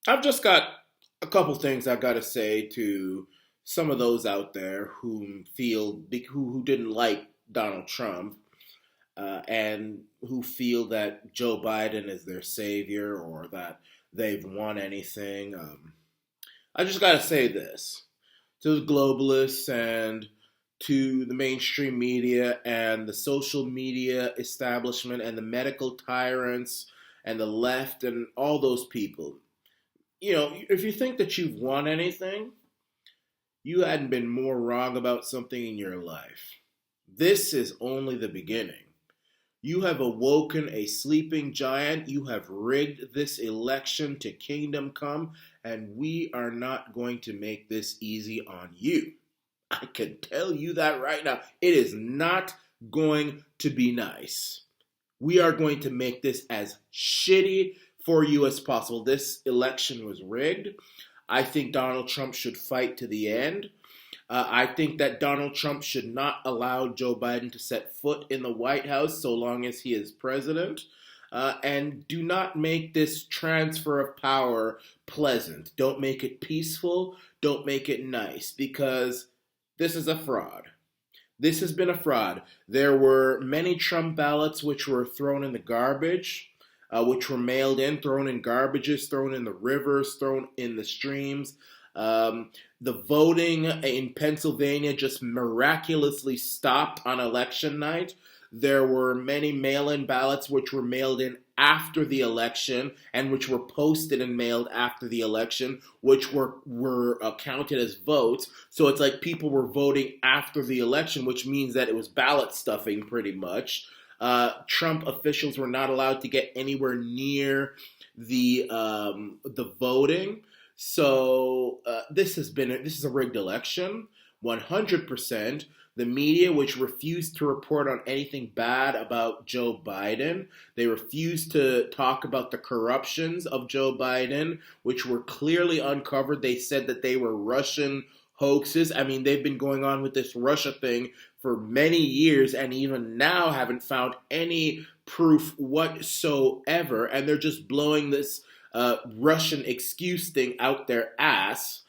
I've just got a couple things I've got to say to some of those out there who didn't like Donald Trump and who feel that Joe Biden is their savior or that they've won anything. I just got to say this to the globalists and to the mainstream media and the social media establishment and the medical tyrants and the left and all those people. If you think that you've won anything, you hadn't been more wrong about something in your life. This is only the beginning. You have awoken a sleeping giant. You have rigged this election to kingdom come, and we are not going to make this easy on you. I can tell you that right now. It is not going to be nice. We are going to make this as shitty for you as possible. This election was rigged. I think Donald Trump should fight to the end. I think that Donald Trump should not allow Joe Biden to set foot in the White House so long as he is president. And do not make this transfer of power pleasant. Don't make it peaceful. Don't make it nice, because this is a fraud. This has been a fraud. There were many Trump ballots which were thrown in the garbage, which were mailed in, thrown in garbages, thrown in the rivers, thrown in the streams. The voting in Pennsylvania just miraculously stopped on election night. There were many mail-in ballots which were mailed in after the election and which were posted and mailed after the election, which were counted as votes. So it's like people were voting after the election, which means that it was ballot stuffing pretty much. Trump officials were not allowed to get anywhere near the voting. So this is a rigged election, 100%. The media, which refused to report on anything bad about Joe Biden, they refused to talk about the corruptions of Joe Biden, which were clearly uncovered. They said that they were Russian hoaxes. I mean, they've been going on with this Russia thing for many years and even now haven't found any proof whatsoever. And they're just blowing this Russian excuse thing out their ass.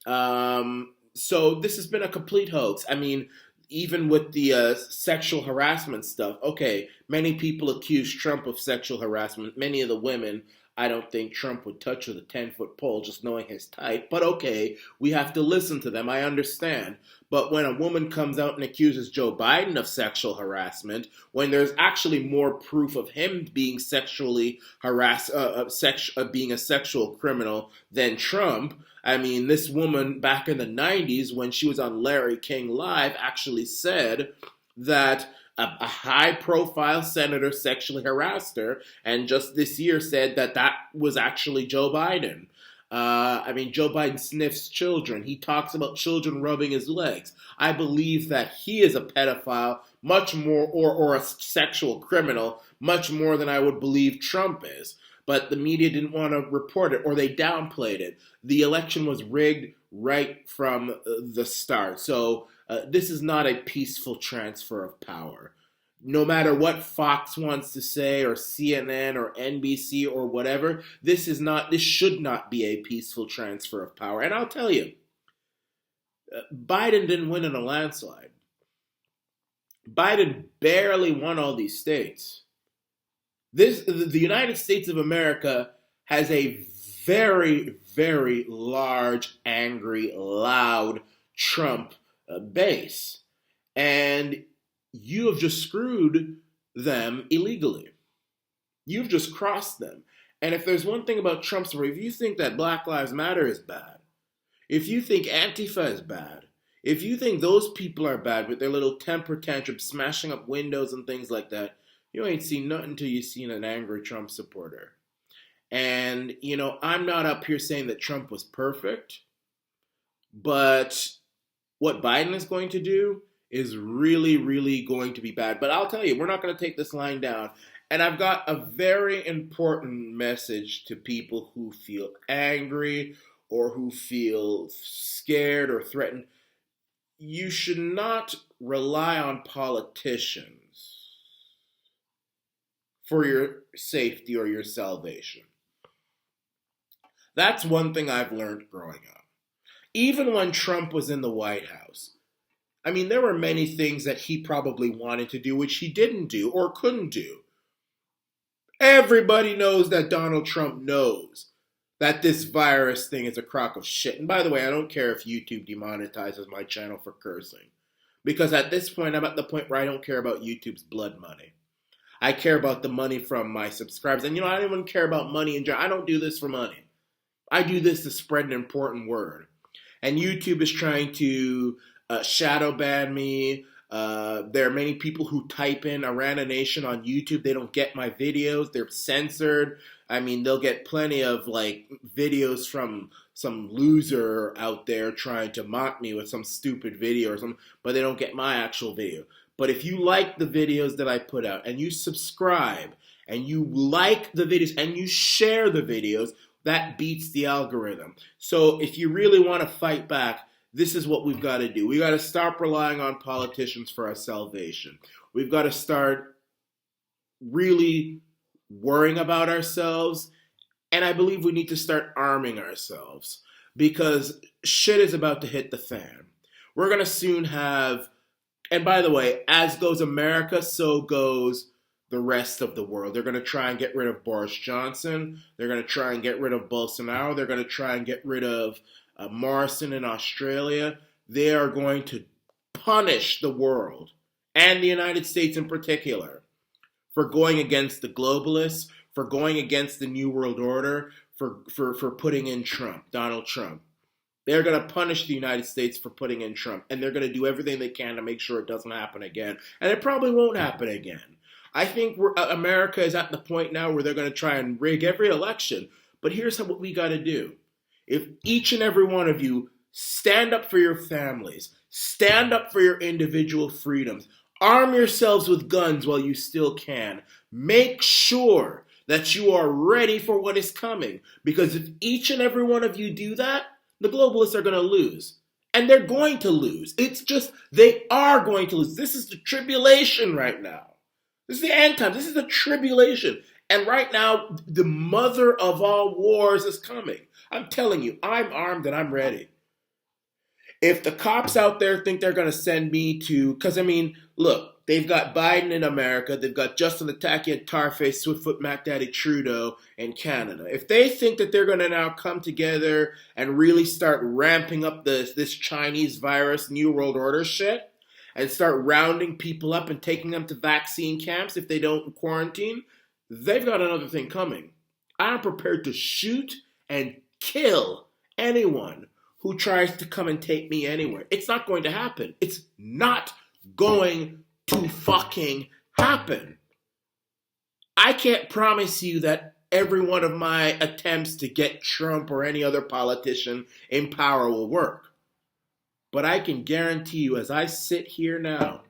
So this has been a complete hoax. I mean, even with the sexual harassment stuff, okay, many people accuse Trump of sexual harassment. Many of the women, I don't think Trump would touch with a 10-foot pole just knowing his type. But okay, we have to listen to them. I understand. But when a woman comes out and accuses Joe Biden of sexual harassment, when there's actually more proof of him being sexually harassed, being a sexual criminal than Trump, I mean, this woman back in the 90s when she was on Larry King Live actually said that a high-profile senator sexually harassed her, and just this year said that that was actually Joe Biden. I mean, Joe Biden sniffs children. He talks about children rubbing his legs. I believe that he is a pedophile much more, or a sexual criminal, much more than I would believe Trump is. But the media didn't want to report it, or they downplayed it. The election was rigged right from the start. So this is not a peaceful transfer of power. No matter what Fox wants to say, or CNN, or NBC, or whatever, this should not be a peaceful transfer of power. And I'll tell you, Biden didn't win in a landslide. Biden barely won all these states. The United States of America has a very, very large, angry, loud Trump base. And you have just screwed them illegally. You've just crossed them. And if there's one thing about Trump's story, if you think that Black Lives Matter is bad, if you think ANTIFA is bad, if you think those people are bad with their little temper tantrum, smashing up windows and things like that, you ain't seen nothing till you seen an angry Trump supporter. And, I'm not up here saying that Trump was perfect, but what Biden is going to do is really, really going to be bad. But I'll tell you, we're not going to take this line down. And I've got a very important message to people who feel angry or who feel scared or threatened. You should not rely on politicians for your safety or your salvation. That's one thing I've learned growing up. Even when Trump was in the White House, I mean, there were many things that he probably wanted to do which he didn't do or couldn't do. Everybody knows that Donald Trump knows that this virus thing is a crock of shit. And by the way, I don't care if YouTube demonetizes my channel for cursing. Because at this point, I'm at the point where I don't care about YouTube's blood money. I care about the money from my subscribers. And I don't even care about money in general. I don't do this for money. I do this to spread an important word. And YouTube is trying to shadow ban me. There are many people who type in Arana Nation on YouTube. They don't get my videos. They're censored. I mean, they'll get plenty of videos from some loser out there trying to mock me with some stupid video or something, but they don't get my actual video. But if you like the videos that I put out and you subscribe and you like the videos and you share the videos, that beats the algorithm. So if you really want to fight back, this is what we've got to do. We've got to stop relying on politicians for our salvation. We've got to start really worrying about ourselves. And I believe we need to start arming ourselves because shit is about to hit the fan. We're going to soon have, and by the way, as goes America, so goes the rest of the world. They're going to try and get rid of Boris Johnson. They're going to try and get rid of Bolsonaro. They're going to try and get rid of Morrison in Australia. They are going to punish the world and the United States in particular for going against the globalists, for going against the New World Order, for putting in Trump, Donald Trump. They're going to punish the United States for putting in Trump, and they're going to do everything they can to make sure it doesn't happen again. And it probably won't happen again. I think America is at the point now where they're going to try and rig every election. But here's what we got to do. If each and every one of you stand up for your families, stand up for your individual freedoms, arm yourselves with guns while you still can, make sure that you are ready for what is coming. Because if each and every one of you do that, the globalists are going to lose. And they're going to lose. It's just, they are going to lose. This is the tribulation right now. This is the end time. This is the tribulation. And right now, the mother of all wars is coming. I'm telling you, I'm armed and I'm ready. If the cops out there think they're going to send me to, because I mean, look, they've got Biden in America, they've got Justin the Tacky Tarface, Swiftfoot Mac Daddy Trudeau in Canada. If they think that they're going to now come together and really start ramping up this Chinese virus, New World Order shit, and start rounding people up and taking them to vaccine camps if they don't quarantine, they've got another thing coming. I'm prepared to shoot and kill anyone who tries to come and take me anywhere. It's not going to happen. It's not going to fucking happen. I can't promise you that every one of my attempts to get Trump or any other politician in power will work. But I can guarantee you, as I sit here now,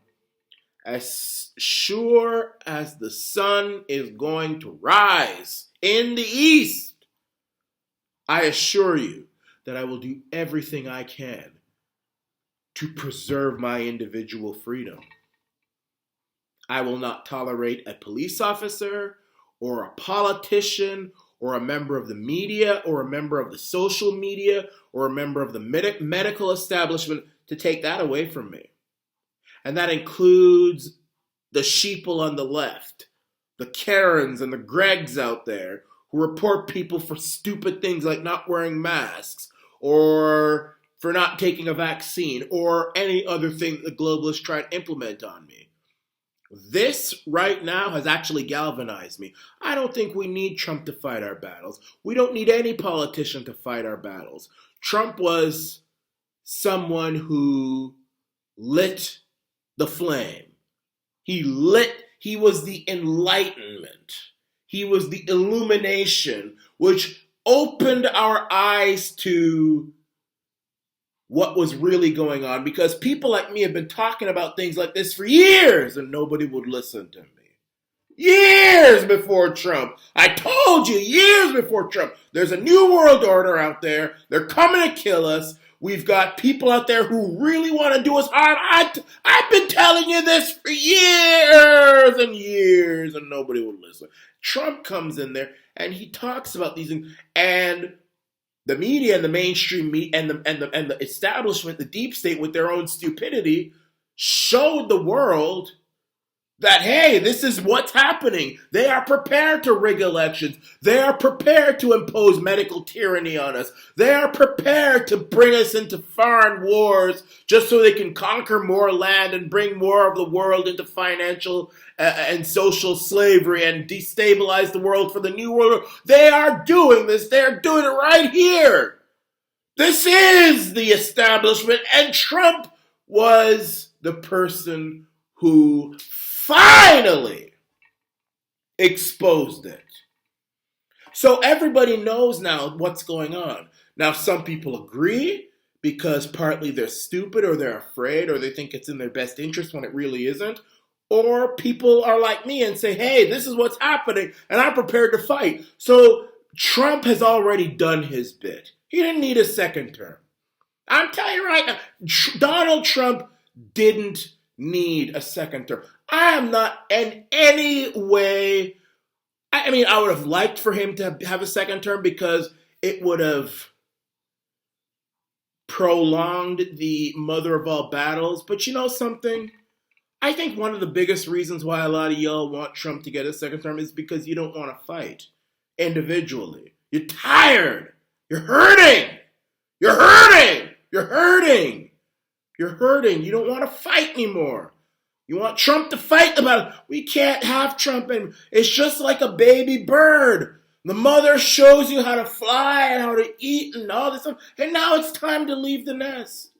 as sure as the sun is going to rise in the east, I assure you that I will do everything I can to preserve my individual freedom. I will not tolerate a police officer or a politician or a member of the media or a member of the social media or a member of the medical establishment to take that away from me. And that includes the sheeple on the left, the Karens and the Gregs out there who report people for stupid things like not wearing masks or for not taking a vaccine or any other thing that the globalists try to implement on me. This right now has actually galvanized me. I don't think we need Trump to fight our battles. We don't need any politician to fight our battles. Trump was someone who lit the flame. He was the enlightenment. He was the illumination, which opened our eyes to what was really going on, because people like me have been talking about things like this for years and nobody would listen to me. Years before Trump. I told you, years before Trump. There's a new world order out there. They're coming to kill us. We've got people out there who really want to do us harm. I've been telling you this for years and years and nobody would listen. Trump comes in there and he talks about these things, and The media and the mainstream and the establishment, the deep state with their own stupidity, showed the world that, hey, this is what's happening. They are prepared to rig elections. They are prepared to impose medical tyranny on us. They are prepared to bring us into foreign wars just so they can conquer more land and bring more of the world into financial and social slavery and destabilize the world for the new world. They are doing this. They're doing it right here. This is the establishment, and Trump was the person who finally exposed it. So everybody knows now what's going on. Now, some people agree because partly they're stupid or they're afraid or they think it's in their best interest when it really isn't. Or people are like me and say, hey, this is what's happening and I'm prepared to fight. So Trump has already done his bit. He didn't need a second term. I'm telling you right now, Donald Trump didn't need a second term. I am not in any way, I mean, I would have liked for him to have a second term because it would have prolonged the mother of all battles. But you know something? I think one of the biggest reasons why a lot of y'all want Trump to get a second term is because you don't want to fight individually. You're tired. You're hurting. You're hurting. You're hurting. You're hurting. You don't want to fight anymore. You want Trump to fight the battle. We can't have Trump anymore. It's just like a baby bird. The mother shows you how to fly and how to eat and all this stuff. And now it's time to leave the nest.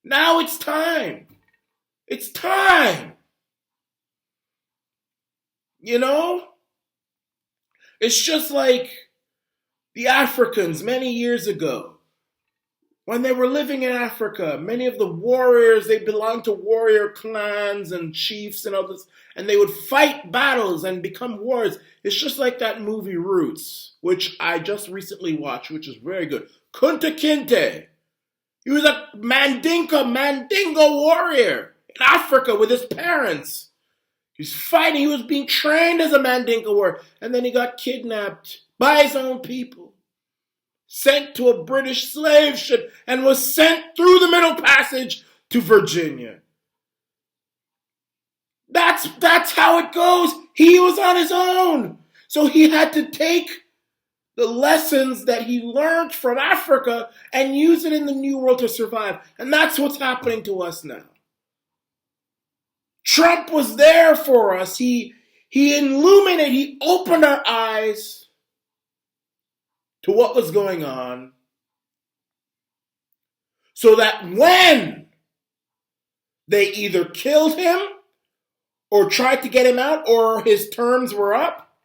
Now it's time. It's time. You know? It's just like the Africans many years ago. When they were living in Africa, many of the warriors, they belonged to warrior clans and chiefs and all this, and they would fight battles and become warriors. It's just like that movie Roots, which I just recently watched, which is very good. Kunta Kinte. He was a Mandingo warrior in Africa with his parents. He was fighting, he was being trained as a Mandingo warrior, and then he got kidnapped by his own people. Sent to a British slave ship and was sent through the Middle Passage to Virginia. That's how it goes. He was on his own. So he had to take the lessons that he learned from Africa and use it in the New World to survive. And that's what's happening to us now. Trump was there for us. He illuminated, he opened our eyes to what was going on, so that when they either killed him or tried to get him out or his terms were up,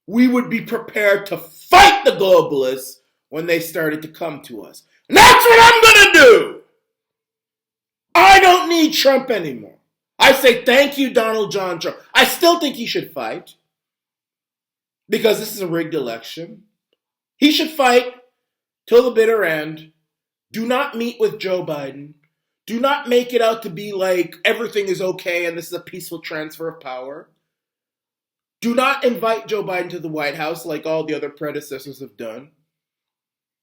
we would be prepared to fight the globalists when they started to come to us. And that's what I'm going to do. I don't need Trump anymore. I say thank you, Donald John Trump. I still think he should fight because this is a rigged election. He should fight till the bitter end. Do not meet with Joe Biden. Do not make it out to be like everything is okay and this is a peaceful transfer of power. Do not invite Joe Biden to the White House like all the other predecessors have done.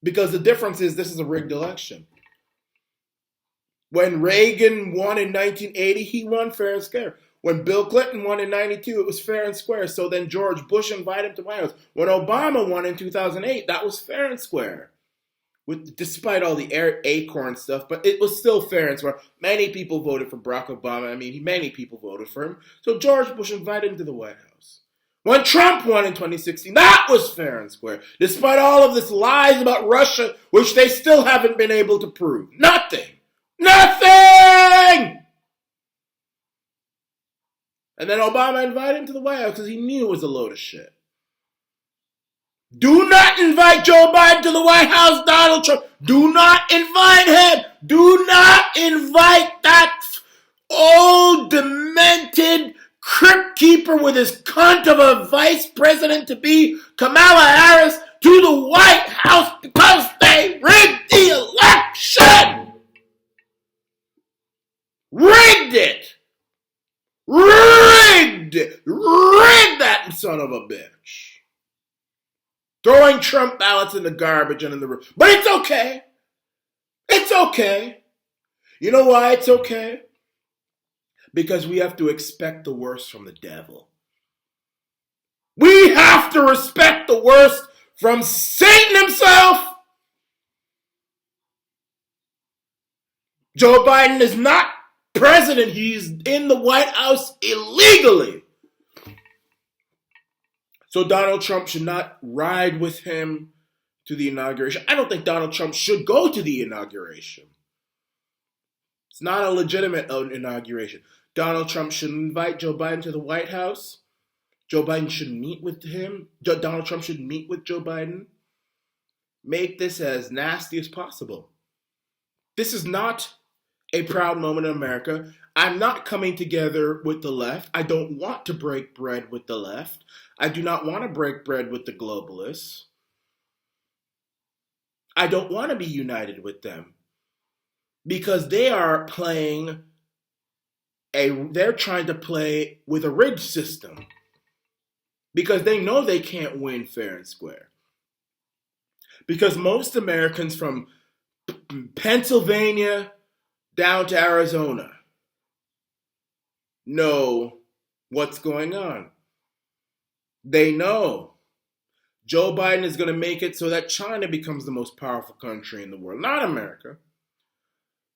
Because the difference is this is a rigged election. When Reagan won in 1980, he won fair and square. When Bill Clinton won in 92, it was fair and square. So then George Bush invited him to the White House. When Obama won in 2008, that was fair and square. Despite all the acorn stuff, but it was still fair and square. Many people voted for Barack Obama. I mean, many people voted for him. So George Bush invited him to the White House. When Trump won in 2016, that was fair and square. Despite all of this lies about Russia, which they still haven't been able to prove. Nothing. Nothing! And then Obama invited him to the White House because he knew it was a load of shit. Do not invite Joe Biden to the White House, Donald Trump. Do not invite him. Do not invite that old, demented crypt keeper with his cunt of a vice president to be, Kamala Harris, to the White House because they rigged the election. Rigged it. Rigged that son of a bitch. throwing Trump ballots in the garbage and in the river. But it's okay. It's okay. You know why it's okay? Because we have to expect the worst from the devil. We have to respect the worst from Satan himself. Joe Biden is not president. He's in the White House illegally. So Donald Trump should not ride with him to the inauguration. I don't think Donald Trump should go to the inauguration. It's not a legitimate inauguration. Donald Trump should invite Joe Biden to the White House. Joe Biden should meet with him. Donald Trump should meet with Joe Biden. Make this as nasty as possible. This is not a proud moment in America. I'm not coming together with the left. I don't want to break bread with the left. I do not want to break bread with the globalists. I don't want to be united with them because they are they're trying to play with a rigged system because they know they can't win fair and square. Because most Americans from Pennsylvania down to Arizona know what's going on. They know Joe Biden is going to make it so that China becomes the most powerful country in the world, not America.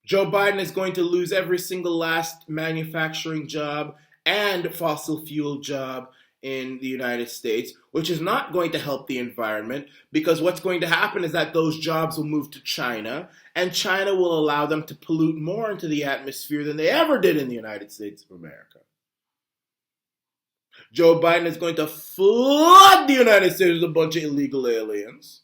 Joe Biden is going to lose every single last manufacturing job and fossil fuel job in the United States, which is not going to help the environment because what's going to happen is that those jobs will move to China and China will allow them to pollute more into the atmosphere than they ever did in the United States of America. Joe Biden is going to flood the United States with a bunch of illegal aliens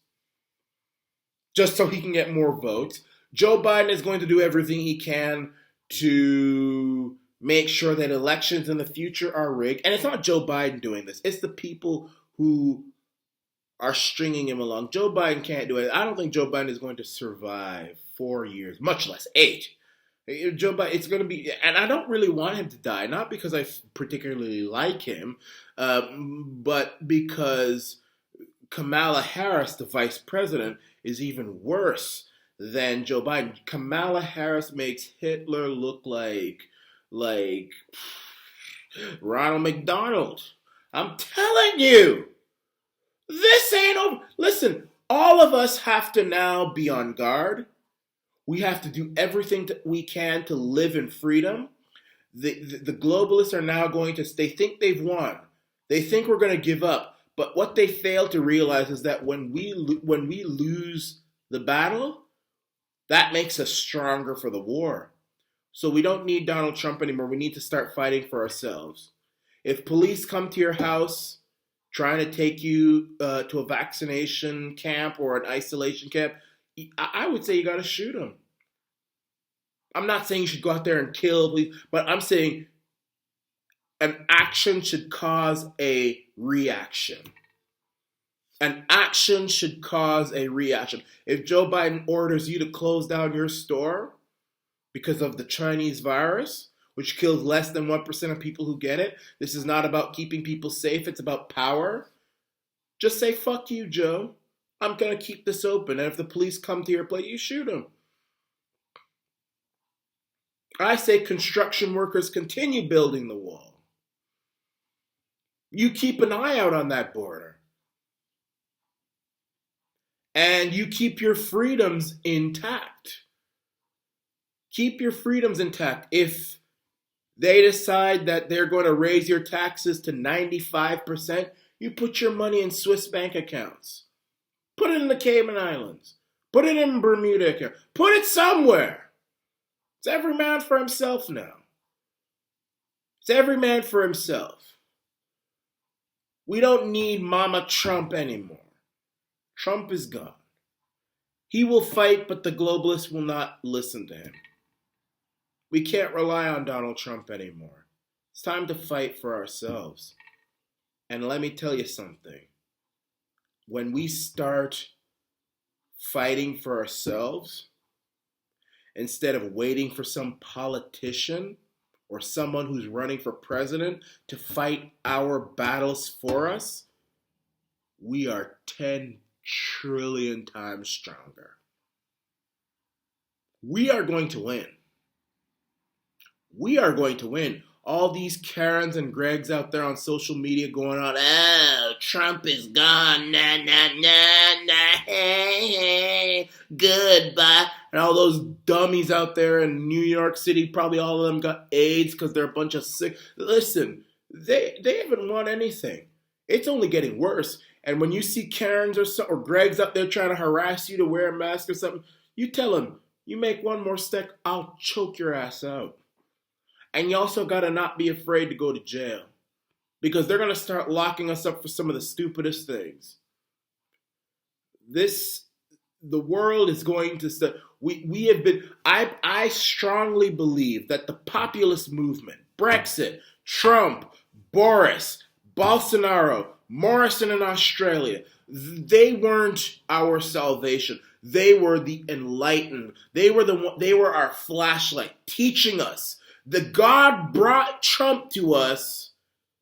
just so he can get more votes. Joe Biden is going to do everything he can to make sure that elections in the future are rigged. And it's not Joe Biden doing this. It's the people who are stringing him along. Joe Biden can't do it. I don't think Joe Biden is going to survive 4 years, much less 8. Joe Biden, it's going to be, and I don't really want him to die, not because I particularly like him, but because Kamala Harris, the vice president, is even worse than Joe Biden. Kamala Harris makes Hitler look like Ronald McDonald. I'm telling you, this ain't over. Listen, all of us have to now be on guard. We have to do everything that we can to live in freedom. The globalists are now they think they've won. They think we're going to give up. But what they fail to realize is that when we lose the battle, that makes us stronger for the war. So we don't need Donald Trump anymore. We need to start fighting for ourselves. If police come to your house trying to take you to a vaccination camp or an isolation camp, I would say you got to shoot them. I'm not saying you should go out there and kill police, but I'm saying an action should cause a reaction. An action should cause a reaction. If Joe Biden orders you to close down your store because of the Chinese virus, which kills less than 1% of people who get it, this is not about keeping people safe, it's about power. Just say, fuck you, Joe. I'm going to keep this open. And if the police come to your place, you shoot them. I say construction workers continue building the wall. You keep an eye out on that border. And you keep your freedoms intact. Keep your freedoms intact. If they decide that they're going to raise your taxes to 95%, you put your money in Swiss bank accounts. Put it in the Cayman Islands. Put it in Bermuda. Put it somewhere. It's every man for himself now. It's every man for himself. We don't need Mama Trump anymore. Trump is gone. He will fight, but the globalists will not listen to him. We can't rely on Donald Trump anymore. It's time to fight for ourselves. And let me tell you something. When we start fighting for ourselves, instead of waiting for some politician or someone who's running for president to fight our battles for us, we are 10 trillion times stronger. We are going to win. We are going to win. All these Karens and Gregs out there on social media going on, oh, Trump is gone, nah, nah, nah, nah, hey, hey, goodbye. And all those dummies out there in New York City, probably all of them got AIDS because they're a bunch of sick. Listen, they haven't won anything. It's only getting worse. And when you see Karens or Gregs out there trying to harass you to wear a mask or something, you tell them, you make one more step, I'll choke your ass out. And you also got to not be afraid to go to jail. Because they're going to start locking us up for some of the stupidest things. The world is going to... We have been... I strongly believe that the populist movement, Brexit, Trump, Boris, Bolsonaro, Morrison in Australia, they weren't our salvation. They were the enlightened. They were our flashlight, teaching us that God brought Trump to us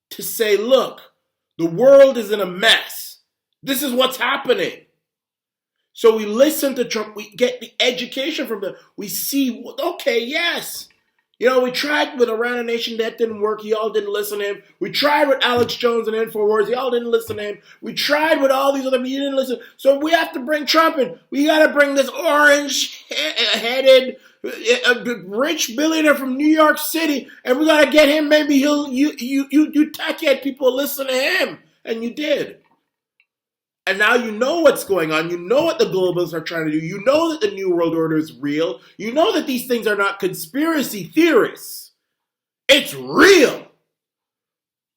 to say, look, the world is in a mess. This is what's happening. So we listen to Trump. We get the education from him. We see, okay, yes. You know, we tried with Arana Nation. That didn't work. Y'all didn't listen to him. We tried with Alex Jones and InfoWars. Y'all didn't listen to him. We tried with all these other people. You didn't listen. So we have to bring Trump in. We got to bring this orange-headed, rich billionaire from New York City, and we got to get him. Maybe you tackhead people listen to him, and you did. And now you know what's going on. You know what the globalists are trying to do. You know that the New World Order is real. You know that these things are not conspiracy theories. It's real.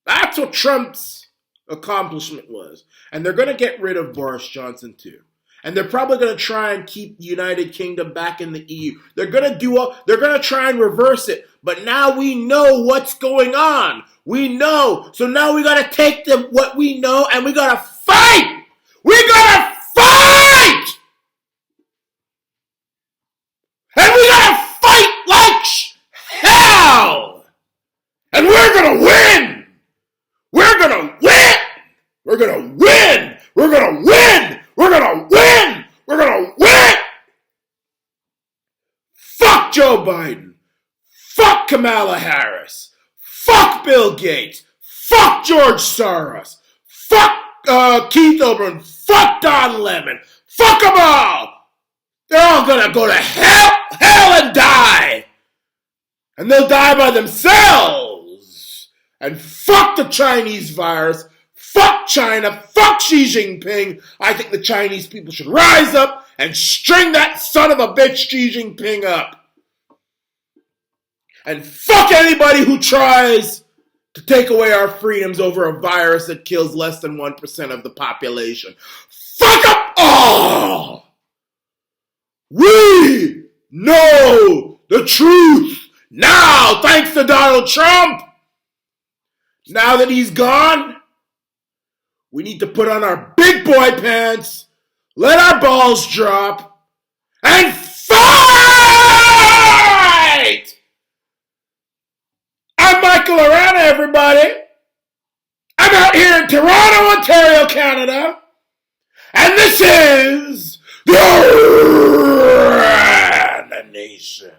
That's what Trump's accomplishment was. And they're going to get rid of Boris Johnson too. And they're probably going to try and keep the United Kingdom back in the EU. They're going to try and reverse it. But now we know what's going on. We know. So now we got to take what we know and we got to fight. We gotta fight! And we gotta fight like hell! And we're gonna win! We're gonna win! We're gonna win! We're gonna win! We're gonna win! We're gonna win! Fuck Joe Biden! Fuck Kamala Harris! Fuck Bill Gates! Fuck George Soros! Fuck Keith Olbermann, fuck Don Lemon, fuck them all! They're all gonna go to hell and die! And they'll die by themselves! And fuck the Chinese virus, fuck China, fuck Xi Jinping! I think the Chinese people should rise up and string that son of a bitch Xi Jinping up! And fuck anybody who tries to take away our freedoms over a virus that kills less than 1% of the population. Fuck up all! We know the truth now, thanks to Donald Trump. Now that he's gone, we need to put on our big boy pants, let our balls drop, and fight! I'm Michael Arana, everybody. I'm out here in Toronto, Ontario, Canada. And this is the Arana Nation.